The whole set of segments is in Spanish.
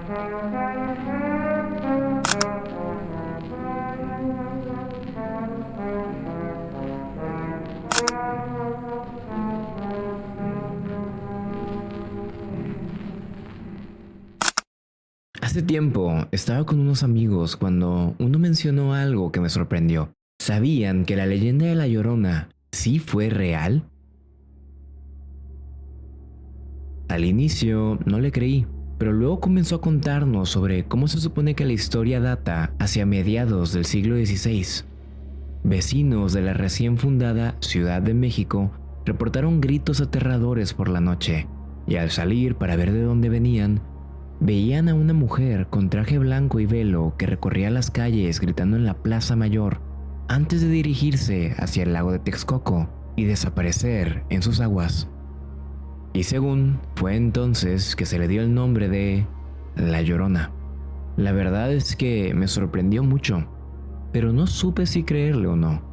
Hace tiempo estaba con unos amigos cuando uno mencionó algo que me sorprendió. ¿Sabían que la leyenda de La Llorona sí fue real? Al inicio no le creí, pero luego comenzó a contarnos sobre cómo se supone que la historia data hacia mediados del siglo XVI. Vecinos de la recién fundada Ciudad de México reportaron gritos aterradores por la noche, y al salir para ver de dónde venían, veían a una mujer con traje blanco y velo que recorría las calles gritando en la Plaza Mayor antes de dirigirse hacia el lago de Texcoco y desaparecer en sus aguas. Y según fue entonces que se le dio el nombre de La Llorona. La verdad es que me sorprendió mucho, pero no supe si creerle o no.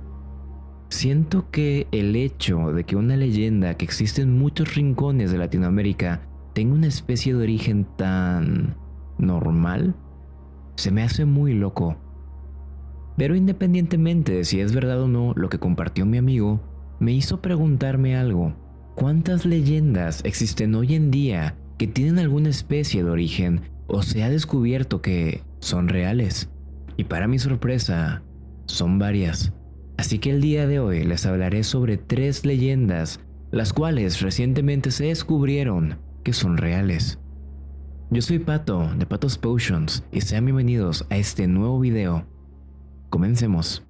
Siento que el hecho de que una leyenda que existe en muchos rincones de Latinoamérica tenga una especie de origen tan normal, se me hace muy loco. Pero independientemente de si es verdad o no lo que compartió mi amigo, me hizo preguntarme algo. ¿Cuántas leyendas existen hoy en día que tienen alguna especie de origen o se ha descubierto que son reales? Y para mi sorpresa, son varias. Así que el día de hoy les hablaré sobre 3 leyendas, las cuales recientemente se descubrieron que son reales. Yo soy Pato de Patos Potions y sean bienvenidos a este nuevo video. Comencemos.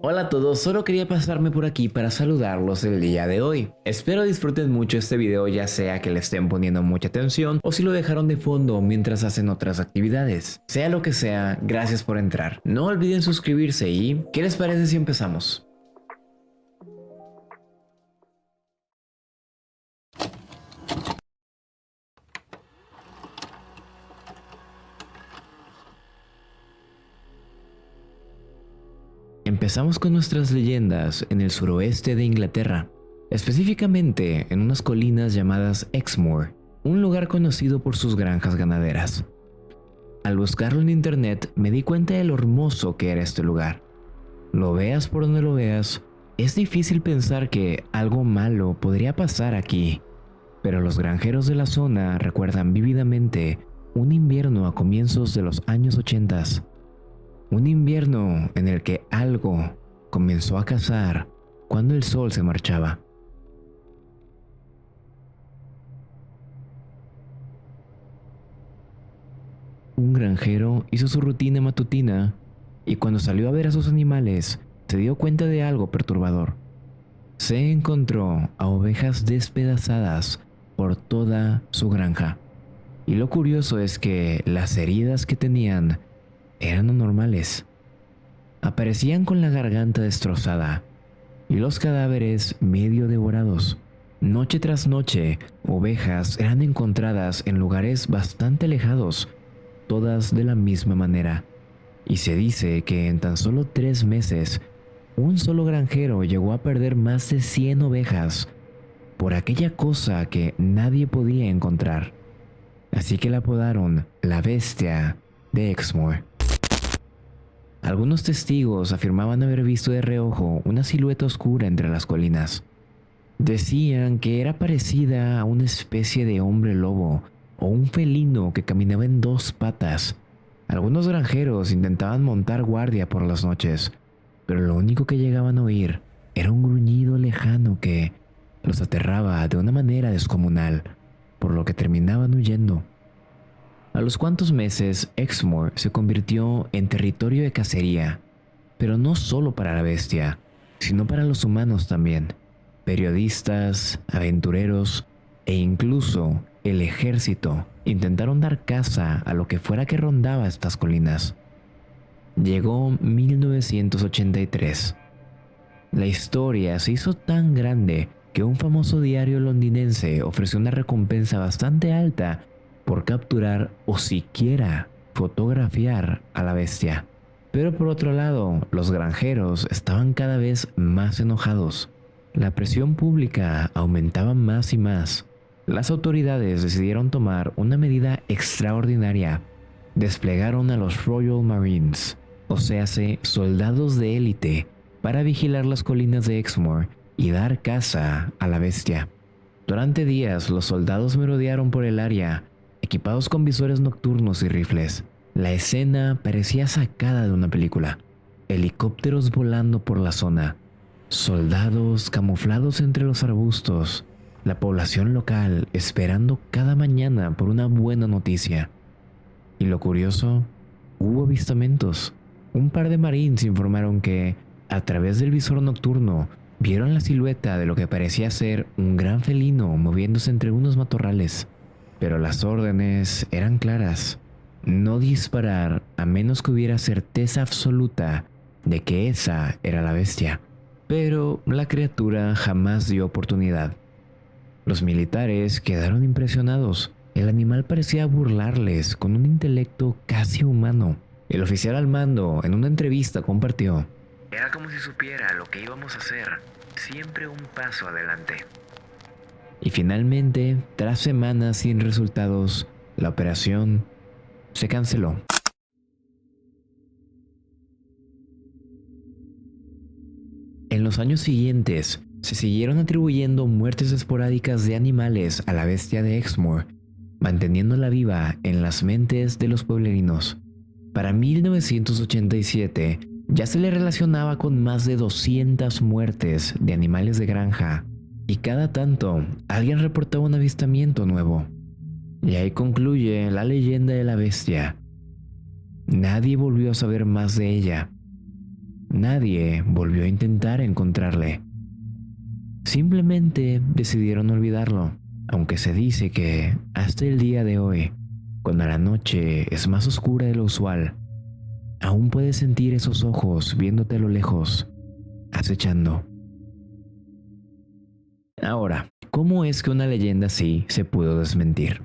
Hola a todos, solo quería pasarme por aquí para saludarlos el día de hoy. Espero disfruten mucho este video, ya sea que le estén poniendo mucha atención o si lo dejaron de fondo mientras hacen otras actividades. Sea lo que sea, gracias por entrar. No olviden suscribirse y ¿qué les parece si empezamos? Empezamos con nuestras leyendas en el suroeste de Inglaterra, específicamente en unas colinas llamadas Exmoor, un lugar conocido por sus granjas ganaderas. Al buscarlo en internet me di cuenta de lo hermoso que era este lugar. Lo veas por donde lo veas, es difícil pensar que algo malo podría pasar aquí, pero los granjeros de la zona recuerdan vívidamente un invierno a comienzos de los años 80. Un invierno en el que algo comenzó a cazar cuando el sol se marchaba. Un granjero hizo su rutina matutina y cuando salió a ver a sus animales se dio cuenta de algo perturbador. Se encontró a ovejas despedazadas por toda su granja. Y lo curioso es que las heridas que tenían eran anormales. Aparecían con la garganta destrozada y los cadáveres medio devorados. Noche tras noche, ovejas eran encontradas en lugares bastante alejados, todas de la misma manera. Y se dice que en tan solo 3 meses, un solo granjero llegó a perder más de 100 ovejas por aquella cosa que nadie podía encontrar. Así que la apodaron la Bestia de Exmoor. Algunos testigos afirmaban haber visto de reojo una silueta oscura entre las colinas. Decían que era parecida a una especie de hombre lobo o un felino que caminaba en 2 patas. Algunos granjeros intentaban montar guardia por las noches, pero lo único que llegaban a oír era un gruñido lejano que los aterraba de una manera descomunal, por lo que terminaban huyendo. A los cuantos meses, Exmoor se convirtió en territorio de cacería, pero no solo para la bestia, sino para los humanos también. Periodistas, aventureros e incluso el ejército intentaron dar caza a lo que fuera que rondaba estas colinas. Llegó 1983. La historia se hizo tan grande que un famoso diario londinense ofreció una recompensa bastante alta por capturar o siquiera fotografiar a la bestia. Pero por otro lado, los granjeros estaban cada vez más enojados. La presión pública aumentaba más y más, Las autoridades decidieron tomar una medida extraordinaria. Desplegaron a los Royal Marines, o sea, soldados de élite, para vigilar las colinas de Exmoor y dar caza a la bestia. Durante días, los soldados merodearon por el área, equipados con visores nocturnos y rifles. La escena parecía sacada de una película. Helicópteros volando por la zona, soldados camuflados entre los arbustos, la población local esperando cada mañana por una buena noticia. Y lo curioso, hubo avistamientos. Un par de marines informaron que, a través del visor nocturno, vieron la silueta de lo que parecía ser un gran felino moviéndose entre unos matorrales. Pero las órdenes eran claras: no disparar a menos que hubiera certeza absoluta de que esa era la bestia. Pero la criatura jamás dio oportunidad. Los militares quedaron impresionados. El animal parecía burlarles con un intelecto casi humano. El oficial al mando, en una entrevista, compartió: era como si supiera lo que íbamos a hacer, siempre un paso adelante. Y finalmente, tras semanas sin resultados, la operación se canceló. En los años siguientes, se siguieron atribuyendo muertes esporádicas de animales a la bestia de Exmoor, manteniéndola viva en las mentes de los pueblerinos. Para 1987, ya se le relacionaba con más de 200 muertes de animales de granja, y cada tanto alguien reportaba un avistamiento nuevo. Y ahí concluye la leyenda de la bestia. Nadie volvió a saber más de ella. Nadie volvió a intentar encontrarle. Simplemente decidieron olvidarlo, aunque se dice que hasta el día de hoy, cuando la noche es más oscura de lo usual, aún puedes sentir esos ojos viéndote a lo lejos, acechando. Ahora, ¿cómo es que una leyenda así se pudo desmentir?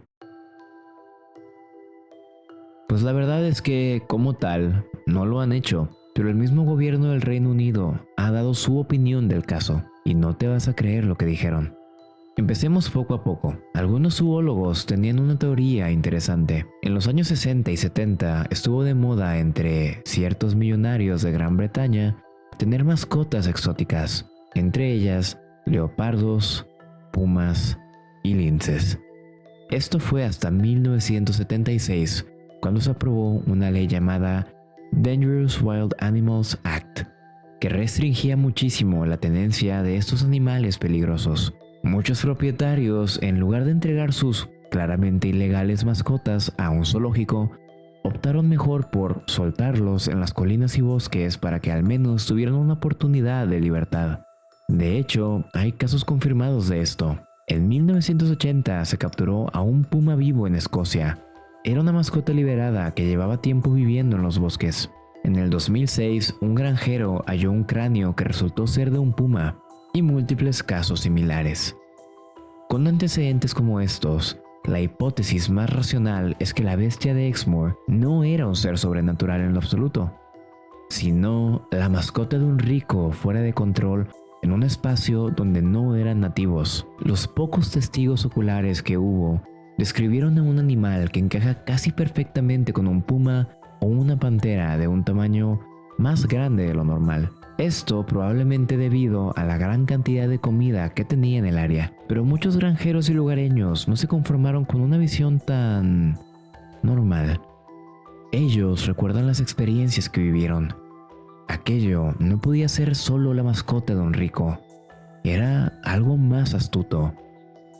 Pues la verdad es que, como tal, no lo han hecho, pero el mismo gobierno del Reino Unido ha dado su opinión del caso, y no te vas a creer lo que dijeron. Empecemos poco a poco. Algunos zoólogos tenían una teoría interesante. En los años 60 y 70 estuvo de moda entre ciertos millonarios de Gran Bretaña tener mascotas exóticas, entre ellas leopardos, pumas y linces. Esto fue hasta 1976, cuando se aprobó una ley llamada Dangerous Wild Animals Act, que restringía muchísimo la tenencia de estos animales peligrosos. Muchos propietarios, en lugar de entregar sus claramente ilegales mascotas a un zoológico, optaron mejor por soltarlos en las colinas y bosques para que al menos tuvieran una oportunidad de libertad. De hecho, hay casos confirmados de esto. En 1980 se capturó a un puma vivo en Escocia. Era una mascota liberada que llevaba tiempo viviendo en los bosques. En el 2006, un granjero halló un cráneo que resultó ser de un puma, y múltiples casos similares. Con antecedentes como estos, la hipótesis más racional es que la bestia de Exmoor no era un ser sobrenatural en lo absoluto, sino la mascota de un rico fuera de control en un espacio donde no eran nativos. Los pocos testigos oculares que hubo describieron a un animal que encaja casi perfectamente con un puma o una pantera de un tamaño más grande de lo normal. Esto probablemente debido a la gran cantidad de comida que tenía en el área, pero muchos granjeros y lugareños no se conformaron con una visión tan normal. Ellos recuerdan las experiencias que vivieron. Aquello no podía ser solo la mascota de un rico, era algo más astuto.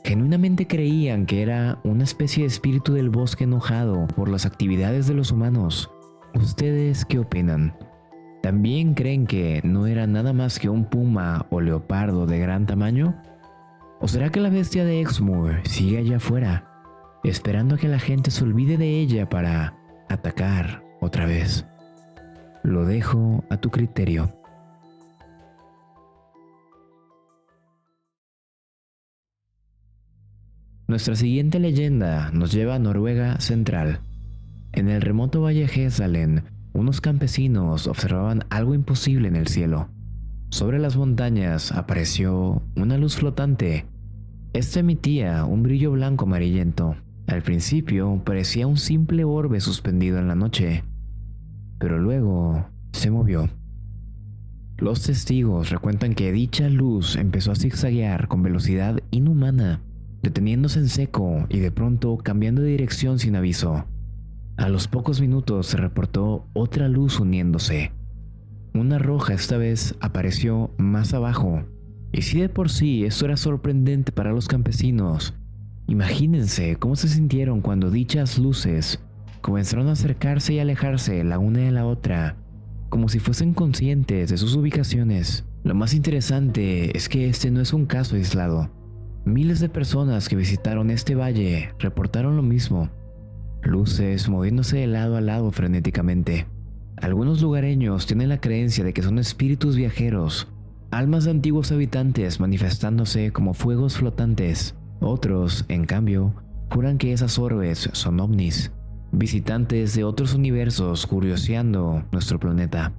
Genuinamente creían que era una especie de espíritu del bosque enojado por las actividades de los humanos. ¿Ustedes qué opinan? ¿También creen que no era nada más que un puma o leopardo de gran tamaño? ¿O será que la bestia de Exmoor sigue allá afuera, esperando a que la gente se olvide de ella para atacar otra vez? Lo dejo a tu criterio. Nuestra siguiente leyenda nos lleva a Noruega Central. En el remoto valle Hesdalen, unos campesinos observaban algo imposible en el cielo. Sobre las montañas apareció una luz flotante. Este emitía un brillo blanco amarillento. Al principio parecía un simple orbe suspendido en la noche, pero luego se movió. Los testigos recuentan que dicha luz empezó a zigzaguear con velocidad inhumana, deteniéndose en seco y de pronto cambiando de dirección sin aviso. A los pocos minutos se reportó otra luz uniéndose. Una roja esta vez apareció más abajo. Y si de por sí esto era sorprendente para los campesinos, imagínense cómo se sintieron cuando dichas luces comenzaron a acercarse y alejarse la una de la otra, como si fuesen conscientes de sus ubicaciones. Lo más interesante es que este no es un caso aislado. Miles de personas que visitaron este valle reportaron lo mismo. Luces moviéndose de lado a lado frenéticamente. Algunos lugareños tienen la creencia de que son espíritus viajeros, almas de antiguos habitantes manifestándose como fuegos flotantes. Otros, en cambio, juran que esas orbes son ovnis, visitantes de otros universos curioseando nuestro planeta.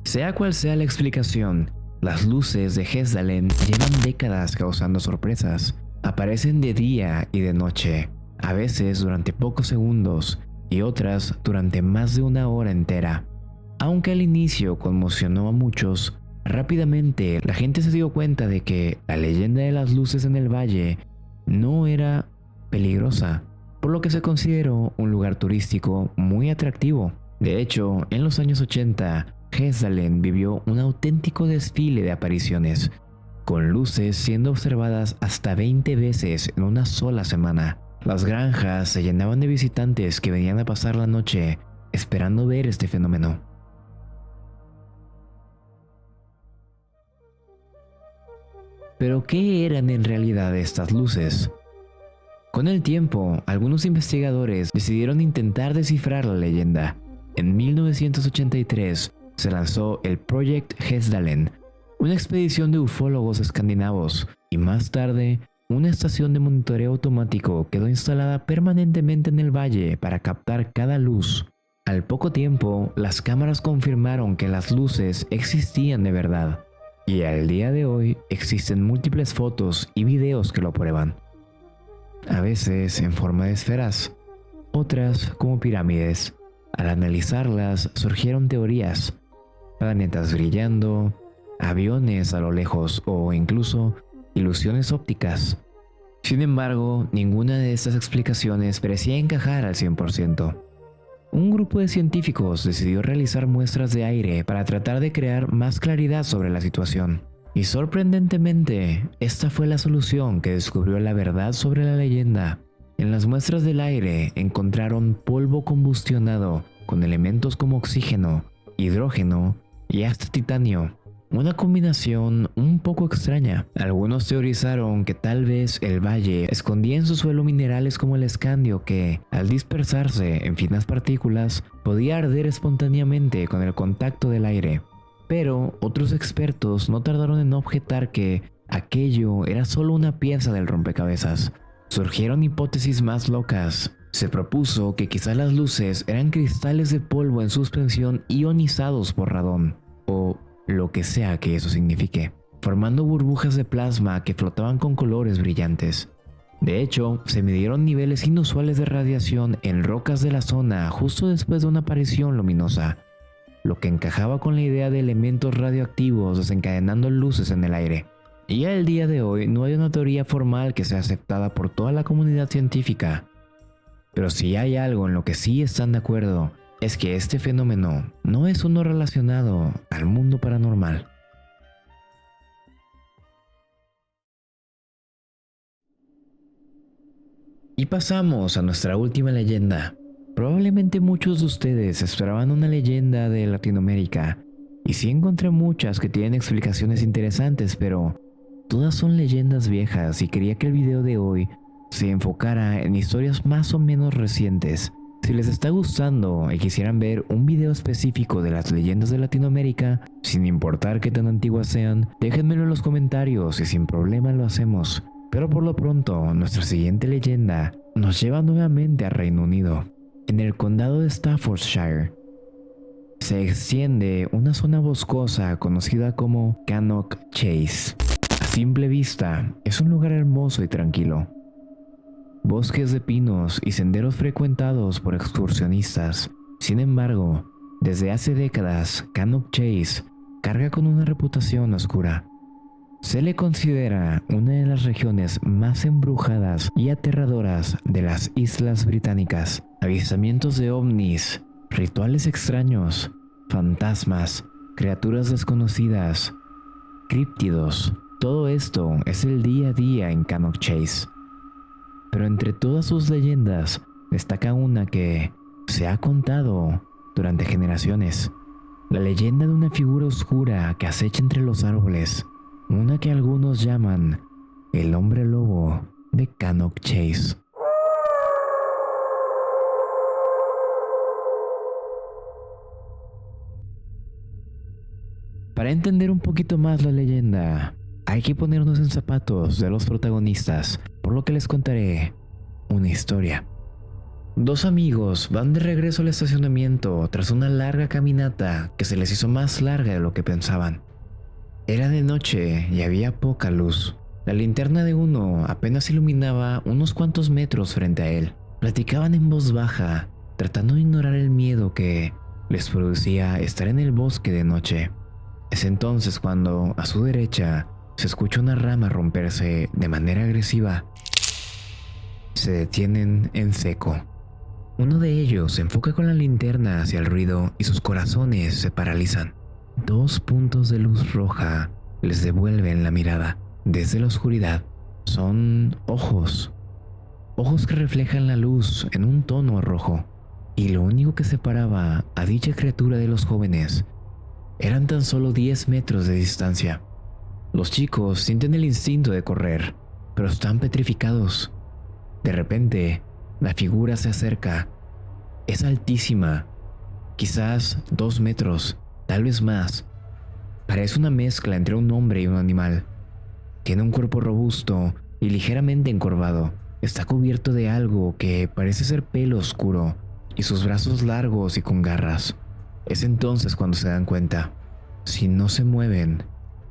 Sea cual sea la explicación, las luces de Hessdalen llevan décadas causando sorpresas. Aparecen de día y de noche, a veces durante pocos segundos y otras durante más de una hora entera. Aunque al inicio conmocionó a muchos, rápidamente la gente se dio cuenta de que la leyenda de las luces en el valle no era peligrosa, por lo que se consideró un lugar turístico muy atractivo. De hecho, en los años 80, Hessdalen vivió un auténtico desfile de apariciones, con luces siendo observadas hasta 20 veces en una sola semana. Las granjas se llenaban de visitantes que venían a pasar la noche esperando ver este fenómeno. Pero ¿qué eran en realidad estas luces? Con el tiempo, algunos investigadores decidieron intentar descifrar la leyenda. En 1983 se lanzó el Project Hessdalen, una expedición de ufólogos escandinavos, y más tarde, una estación de monitoreo automático quedó instalada permanentemente en el valle para captar cada luz. Al poco tiempo, las cámaras confirmaron que las luces existían de verdad. Y al día de hoy existen múltiples fotos y videos que lo prueban. A veces en forma de esferas, otras como pirámides. Al analizarlas surgieron teorías, planetas brillando, aviones a lo lejos o incluso ilusiones ópticas. Sin embargo, ninguna de estas explicaciones parecía encajar al 100%. Un grupo de científicos decidió realizar muestras de aire para tratar de crear más claridad sobre la situación. Y sorprendentemente, esta fue la solución que descubrió la verdad sobre la leyenda. En las muestras del aire encontraron polvo combustionado con elementos como oxígeno, hidrógeno y hasta titanio. Una combinación un poco extraña. Algunos teorizaron que tal vez el valle escondía en su suelo minerales como el escandio que, al dispersarse en finas partículas, podía arder espontáneamente con el contacto del aire. Pero otros expertos no tardaron en objetar que aquello era solo una pieza del rompecabezas. Surgieron hipótesis más locas. Se propuso que quizás las luces eran cristales de polvo en suspensión ionizados por radón, o lo que sea que eso signifique, formando burbujas de plasma que flotaban con colores brillantes. De hecho, se midieron niveles inusuales de radiación en rocas de la zona justo después de una aparición luminosa, lo que encajaba con la idea de elementos radioactivos desencadenando luces en el aire. Y al día de hoy no hay una teoría formal que sea aceptada por toda la comunidad científica. Pero si hay algo en lo que sí están de acuerdo, es que este fenómeno no es uno relacionado al mundo paranormal. Y pasamos a nuestra última leyenda. Probablemente muchos de ustedes esperaban una leyenda de Latinoamérica, y sí encontré muchas que tienen explicaciones interesantes, pero todas son leyendas viejas y quería que el video de hoy se enfocara en historias más o menos recientes. Si les está gustando y quisieran ver un video específico de las leyendas de Latinoamérica, sin importar qué tan antiguas sean, déjenmelo en los comentarios y sin problema lo hacemos. Pero por lo pronto, nuestra siguiente leyenda nos lleva nuevamente a Reino Unido. En el condado de Staffordshire se extiende una zona boscosa conocida como Cannock Chase. simple vista, es un lugar hermoso y tranquilo. Bosques de pinos y senderos frecuentados por excursionistas. Sin embargo, desde hace décadas, Cannock Chase carga con una reputación oscura. Se le considera una de las regiones más embrujadas y aterradoras de las Islas Británicas. Avistamientos de ovnis, rituales extraños, fantasmas, criaturas desconocidas, críptidos. Todo esto es el día a día en Cannock Chase. Pero entre todas sus leyendas, destaca una que se ha contado durante generaciones. La leyenda de una figura oscura que acecha entre los árboles. Una que algunos llaman el hombre lobo de Cannock Chase. Para entender un poquito más la leyenda, hay que ponernos en zapatos de los protagonistas, por lo que les contaré una historia. Dos amigos van de regreso al estacionamiento tras una larga caminata que se les hizo más larga de lo que pensaban. Era de noche y había poca luz. La linterna de uno apenas iluminaba unos cuantos metros frente a él. Platicaban en voz baja, tratando de ignorar el miedo que les producía estar en el bosque de noche. Es entonces cuando, a su derecha, se escucha una rama romperse de manera agresiva. Se detienen en seco. Uno de ellos se enfoca con la linterna hacia el ruido y sus corazones se paralizan. Dos puntos de luz roja les devuelven la mirada. Desde la oscuridad son ojos. Ojos que reflejan la luz en un tono rojo. Y lo único que separaba a dicha criatura de los jóvenes eran tan solo 10 metros de distancia. Los chicos sienten el instinto de correr, pero están petrificados. De repente, la figura se acerca. Es altísima, quizás 2 metros, tal vez más. Parece una mezcla entre un hombre y un animal. Tiene un cuerpo robusto y ligeramente encorvado. Está cubierto de algo que parece ser pelo oscuro y sus brazos largos y con garras. Es entonces cuando se dan cuenta. Si no se mueven,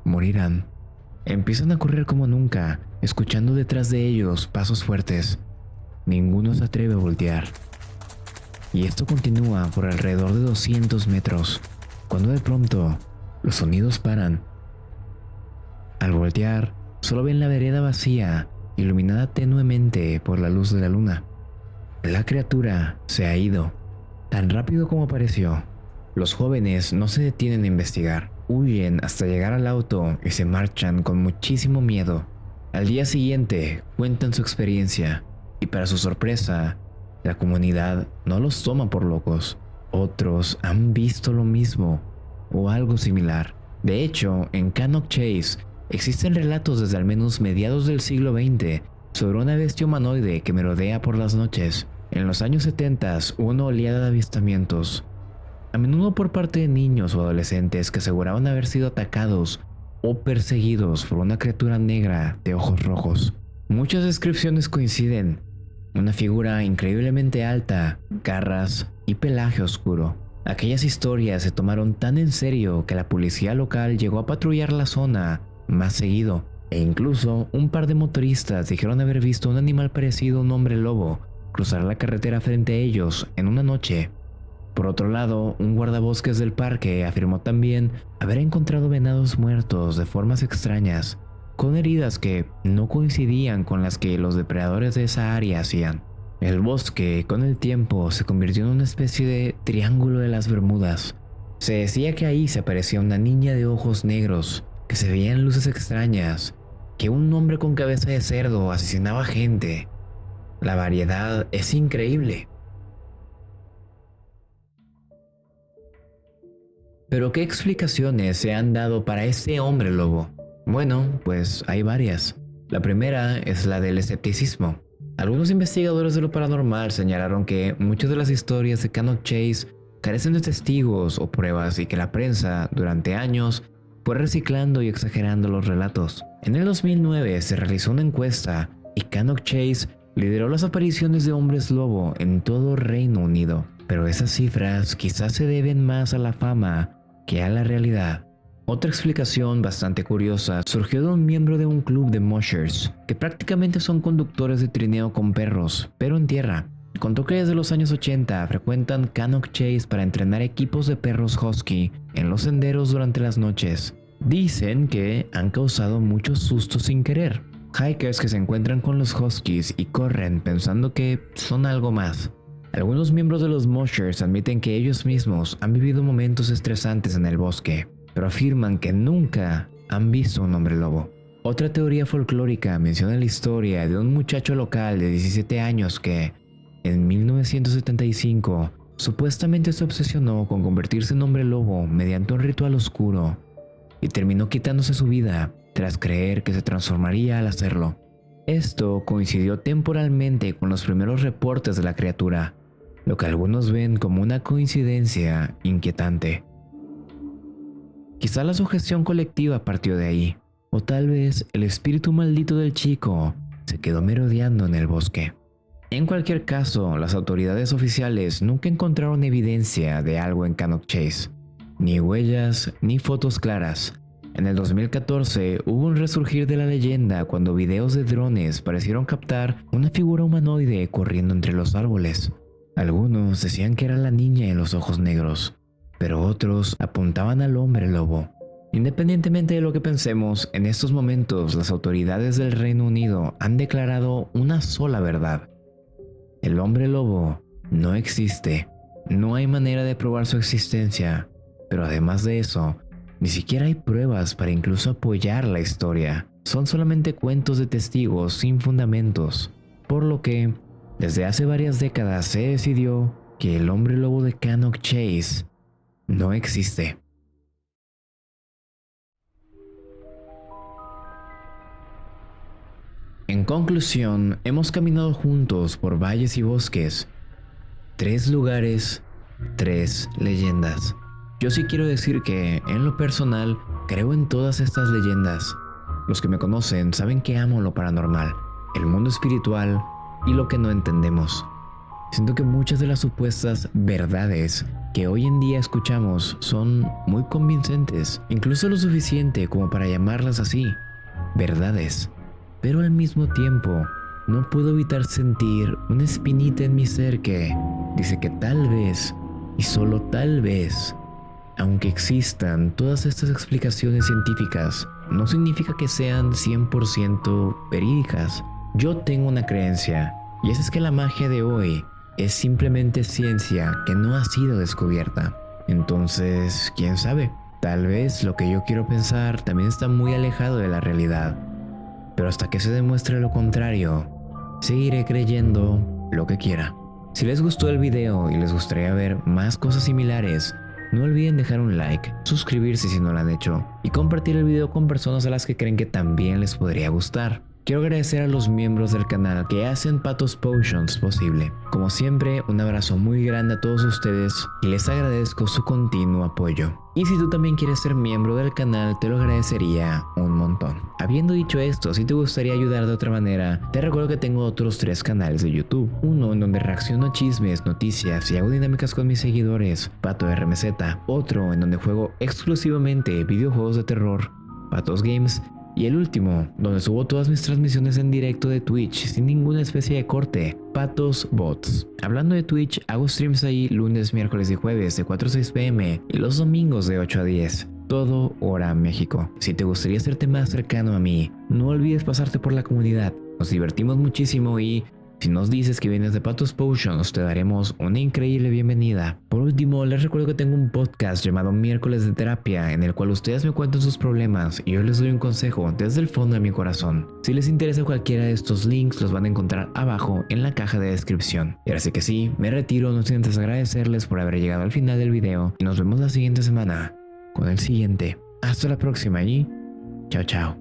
morirán. Empiezan a correr como nunca, escuchando detrás de ellos pasos fuertes. Ninguno se atreve a voltear. Y esto continúa por alrededor de 200 metros, cuando de pronto los sonidos paran. Al voltear, solo ven la vereda vacía, iluminada tenuemente por la luz de la luna. La criatura se ha ido, tan rápido como apareció. Los jóvenes no se detienen a investigar, huyen hasta llegar al auto y se marchan con muchísimo miedo. Al día siguiente cuentan su experiencia y para su sorpresa, la comunidad no los toma por locos. Otros han visto lo mismo o algo similar. De hecho, en Cannock Chase existen relatos desde al menos mediados del siglo XX sobre una bestia humanoide que merodea por las noches. En los años 70 hubo una oleada de avistamientos, a menudo por parte de niños o adolescentes que aseguraban haber sido atacados o perseguidos por una criatura negra de ojos rojos. Muchas descripciones coinciden. Una figura increíblemente alta, garras y pelaje oscuro. Aquellas historias se tomaron tan en serio que la policía local llegó a patrullar la zona más seguido, e incluso un par de motoristas dijeron haber visto un animal parecido a un hombre lobo cruzar la carretera frente a ellos en una noche. Por otro lado, un guardabosques del parque afirmó también haber encontrado venados muertos de formas extrañas, con heridas que no coincidían con las que los depredadores de esa área hacían. El bosque, con el tiempo, se convirtió en una especie de triángulo de las Bermudas. Se decía que ahí se aparecía una niña de ojos negros, que se veían luces extrañas, que un hombre con cabeza de cerdo asesinaba gente. La variedad es increíble. ¿Pero qué explicaciones se han dado para este hombre lobo? Bueno, pues hay varias. La primera es la del escepticismo. Algunos investigadores de lo paranormal señalaron que muchas de las historias de Cannock Chase carecen de testigos o pruebas y que la prensa, durante años, fue reciclando y exagerando los relatos. En el 2009 se realizó una encuesta y Cannock Chase lideró las apariciones de hombres lobo en todo Reino Unido. Pero esas cifras quizás se deben más a la fama que a la realidad. Otra explicación bastante curiosa surgió de un miembro de un club de mushers, que prácticamente son conductores de trineo con perros, pero en tierra. Contó que desde los años 80 frecuentan Cannock Chase para entrenar equipos de perros husky en los senderos durante las noches. Dicen que han causado muchos sustos sin querer. Hikers que se encuentran con los huskies y corren pensando que son algo más. Algunos miembros de los mushers admiten que ellos mismos han vivido momentos estresantes en el bosque, pero afirman que nunca han visto un hombre lobo. Otra teoría folclórica menciona la historia de un muchacho local de 17 años que, en 1975, supuestamente se obsesionó con convertirse en hombre lobo mediante un ritual oscuro y terminó quitándose su vida tras creer que se transformaría al hacerlo. Esto coincidió temporalmente con los primeros reportes de la criatura, lo que algunos ven como una coincidencia inquietante. Quizá la sugestión colectiva partió de ahí, o tal vez el espíritu maldito del chico se quedó merodeando en el bosque. En cualquier caso, las autoridades oficiales nunca encontraron evidencia de algo en Cannock Chase, ni huellas ni fotos claras. En el 2014 hubo un resurgir de la leyenda cuando videos de drones parecieron captar una figura humanoide corriendo entre los árboles. Algunos decían que era la niña en los ojos negros, pero otros apuntaban al hombre lobo. Independientemente de lo que pensemos, en estos momentos las autoridades del Reino Unido han declarado una sola verdad. El hombre lobo no existe. No hay manera de probar su existencia, pero además de eso, ni siquiera hay pruebas para incluso apoyar la historia. Son solamente cuentos de testigos sin fundamentos, por lo que, desde hace varias décadas se decidió que el hombre lobo de Cannock Chase no existe. En conclusión, hemos caminado juntos por valles y bosques. 3 lugares, 3 leyendas. Yo sí quiero decir que, en lo personal, creo en todas estas leyendas. Los que me conocen saben que amo lo paranormal, el mundo espiritual y lo que no entendemos. Siento que muchas de las supuestas verdades que hoy en día escuchamos son muy convincentes, incluso lo suficiente como para llamarlas así, verdades. Pero al mismo tiempo, no puedo evitar sentir una espinita en mi ser que dice que tal vez, y solo tal vez, aunque existan todas estas explicaciones científicas, no significa que sean 100% verídicas. Yo tengo una creencia, y esa es que la magia de hoy es simplemente ciencia que no ha sido descubierta. Entonces, quién sabe, tal vez lo que yo quiero pensar también está muy alejado de la realidad. Pero hasta que se demuestre lo contrario, seguiré creyendo lo que quiera. Si les gustó el video y les gustaría ver más cosas similares, no olviden dejar un like, suscribirse si no lo han hecho y compartir el video con personas a las que creen que también les podría gustar. Quiero agradecer a los miembros del canal que hacen Patos Potions posible. Como siempre, un abrazo muy grande a todos ustedes y les agradezco su continuo apoyo. Y si tú también quieres ser miembro del canal, te lo agradecería un montón. Habiendo dicho esto, si te gustaría ayudar de otra manera, te recuerdo que tengo otros 3 canales de YouTube. Uno en donde reacciono a chismes, noticias y hago dinámicas con mis seguidores, Pato RMZ. Otro en donde juego exclusivamente videojuegos de terror, Patos Games. Y el último, donde subo todas mis transmisiones en directo de Twitch sin ninguna especie de corte, Patos Bots. Hablando de Twitch, hago streams ahí lunes, miércoles y jueves de 4 a 6 pm y los domingos de 8 a 10. Todo hora México. Si te gustaría hacerte más cercano a mí, no olvides pasarte por la comunidad. Nos divertimos muchísimo y si nos dices que vienes de Patos Potions, te daremos una increíble bienvenida. Por último, les recuerdo que tengo un podcast llamado Miércoles de Terapia, en el cual ustedes me cuentan sus problemas y yo les doy un consejo desde el fondo de mi corazón. Si les interesa cualquiera de estos links, los van a encontrar abajo en la caja de descripción. Y ahora sí que sí, me retiro, no sin antes agradecerles por haber llegado al final del video y nos vemos la siguiente semana con el siguiente. Hasta la próxima y chao chao.